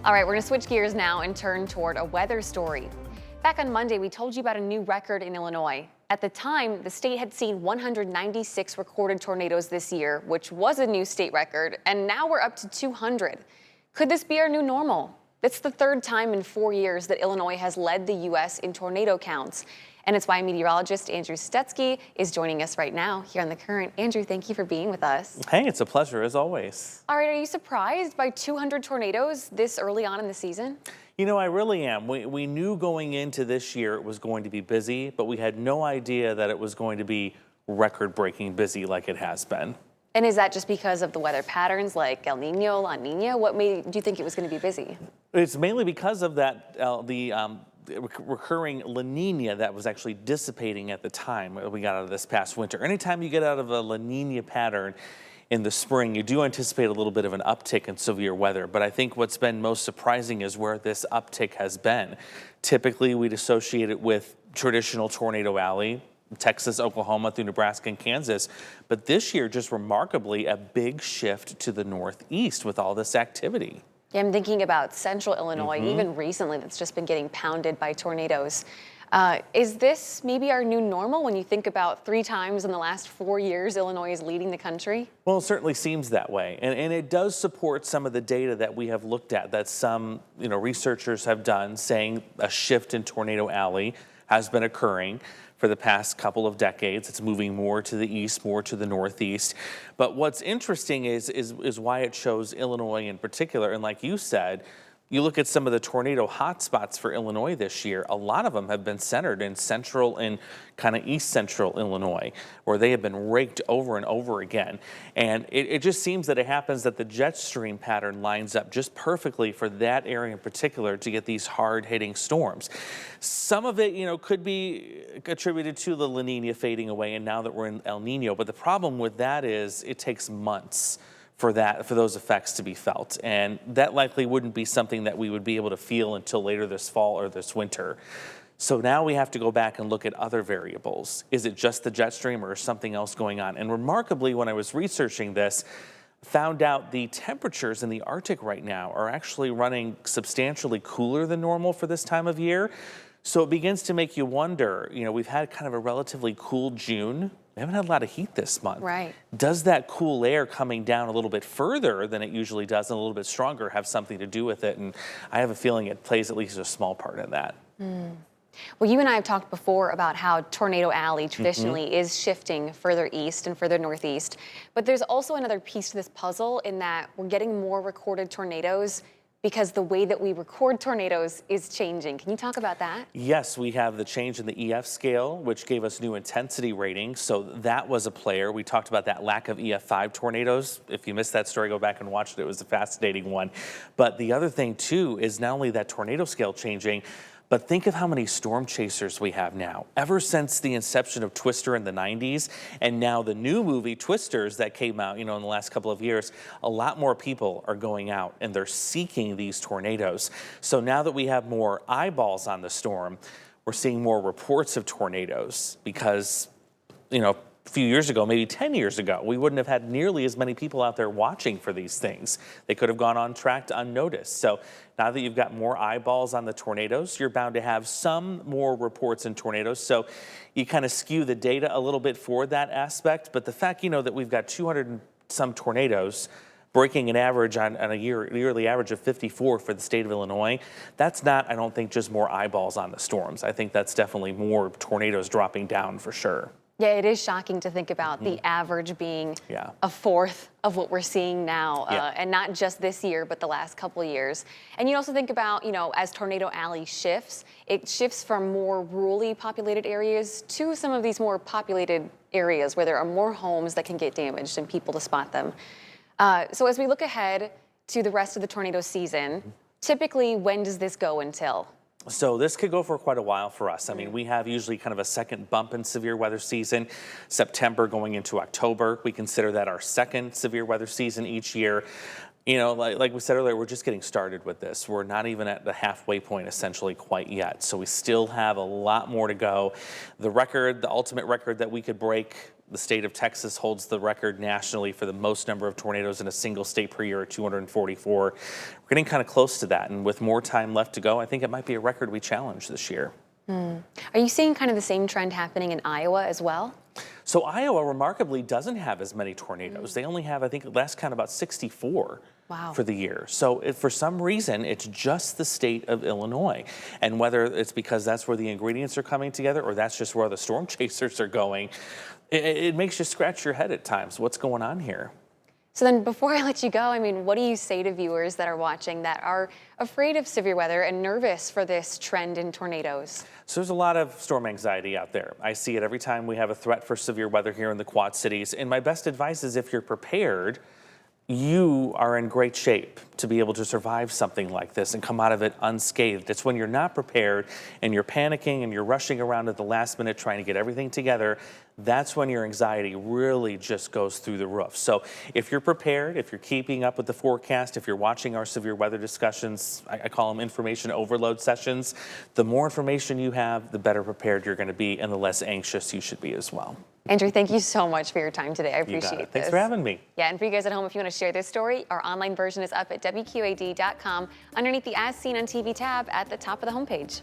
All right, we're going to switch gears now and turn toward a weather story. Back on Monday, we told you about a new record in Illinois. At the time, the state had seen 196 recorded tornadoes this year, which was a new state record, and now we're up to 200. Could this be our new normal? It's the third time in 4 years that Illinois has led the U.S. in tornado counts. And it's why meteorologist Andrew Stutzky is joining us right now here on The Current. Andrew, thank you for being with us. Hey, it's a pleasure as always. All right, are you surprised by 200 tornadoes this early on in the season? You know, I really am. We knew going into this year it was going to be busy, but we had no idea that it was going to be record-breaking busy like it has been. And is that just because of the weather patterns like El Nino, La Nina? What made you think it was going to be busy? It's mainly because of that, recurring La Nina that was actually dissipating at the time we got out of this past winter. Anytime you get out of a La Nina pattern in the spring, you do anticipate a little bit of an uptick in severe weather. But I think what's been most surprising is where this uptick has been. Typically, we'd associate it with traditional Tornado Alley, Texas, Oklahoma, through Nebraska and Kansas. But this year, just remarkably, a big shift to the northeast with all this activity. Yeah, I'm thinking about central Illinois, even recently, that's just been getting pounded by tornadoes. Is this maybe our new normal when you think about 3 times in the last 4 years Illinois is leading the country? Well, it certainly seems that way. And it does support some of the data that we have looked at that some researchers have done, saying a shift in Tornado Alley has been occurring for the past couple of decades. It's moving more to the east, more to the northeast. But what's interesting is why it shows Illinois in particular. And like you said, you look at some of the tornado hotspots for Illinois this year, a lot of them have been centered in central and kind of east central Illinois, where they have been raked over and over again. And it just seems that it happens that the jet stream pattern lines up just perfectly for that area in particular to get these hard-hitting storms. Some of it, could be attributed to the La Nina fading away, and now that we're in El Nino. But the problem with that is it takes months for those effects to be felt. And that likely wouldn't be something that we would be able to feel until later this fall or this winter. So now we have to go back and look at other variables. Is it just the jet stream or is something else going on? And remarkably, when I was researching this, found out the temperatures in the Arctic right now are actually running substantially cooler than normal for this time of year. So it begins to make you wonder, we've had kind of a relatively cool June. We haven't had a lot of heat this month. Right. Does that cool air coming down a little bit further than it usually does and a little bit stronger have something to do with it? And I have a feeling it plays at least a small part in that. Well, you and I have talked before about how Tornado Alley traditionally is shifting further east and further northeast. But there's also another piece to this puzzle in that we're getting more recorded tornadoes because the way that we record tornadoes is changing. Can you talk about that? Yes, we have the change in the EF scale, which gave us new intensity ratings. So that was a player. We talked about that lack of EF5 tornadoes. If you missed that story, go back and watch it. It was a fascinating one. But the other thing, too, is not only that tornado scale changing, but think of how many storm chasers we have now. Ever since the inception of Twister in the 90s, and now the new movie Twisters that came out, in the last couple of years, a lot more people are going out and they're seeking these tornadoes. So now that we have more eyeballs on the storm, we're seeing more reports of tornadoes because, a few years ago, maybe 10 years ago, we wouldn't have had nearly as many people out there watching for these things. They could have gone untracked, unnoticed. So now that you've got more eyeballs on the tornadoes, you're bound to have some more reports in tornadoes. So you kind of skew the data a little bit for that aspect. But the fact, that we've got 200 and some tornadoes breaking an average on a yearly average of 54 for the state of Illinois, that's not, I don't think, just more eyeballs on the storms. I think that's definitely more tornadoes dropping down for sure. Yeah, it is shocking to think about the average being a fourth of what we're seeing now, and not just this year, but the last couple of years. And you also think about, as Tornado Alley shifts, it shifts from more rurally populated areas to some of these more populated areas where there are more homes that can get damaged and people to spot them. So as we look ahead to the rest of the tornado season, typically, when does this go until? So this could go for quite a while for us. I mean, we have usually kind of a second bump in severe weather season, September going into October. We consider that our second severe weather season each year. Like we said earlier, we're just getting started with this. We're not even at the halfway point essentially quite yet. So we still have a lot more to go. The ultimate record that we could break The state of Texas holds the record nationally for the most number of tornadoes in a single state per year at 244. We're getting kind of close to that, and with more time left to go, I think it might be a record we challenge this year. Are you seeing kind of the same trend happening in Iowa as well? So Iowa remarkably doesn't have as many tornadoes. They only have, I think, last count about 64 Wow. for the year. So for some reason, it's just the state of Illinois. And whether it's because that's where the ingredients are coming together or that's just where the storm chasers are going, it makes you scratch your head at times. What's going on here? So then before I let you go, I mean, what do you say to viewers that are watching that are afraid of severe weather and nervous for this trend in tornadoes? So there's a lot of storm anxiety out there. I see it every time we have a threat for severe weather here in the Quad Cities. And my best advice is if you're prepared, you are in great shape to be able to survive something like this and come out of it unscathed. It's when you're not prepared and you're panicking and you're rushing around at the last minute trying to get everything together, that's when your anxiety really just goes through the roof. So if you're prepared, if you're keeping up with the forecast, if you're watching our severe weather discussions, I call them information overload sessions, the more information you have, the better prepared you're going to be and the less anxious you should be as well. Andrew, thank you so much for your time today. I You got appreciate it. this. Thanks for having me. Yeah, and for you guys at home, if you want to share this story, our online version is up at WQAD.com underneath the As Seen on TV tab at the top of the homepage.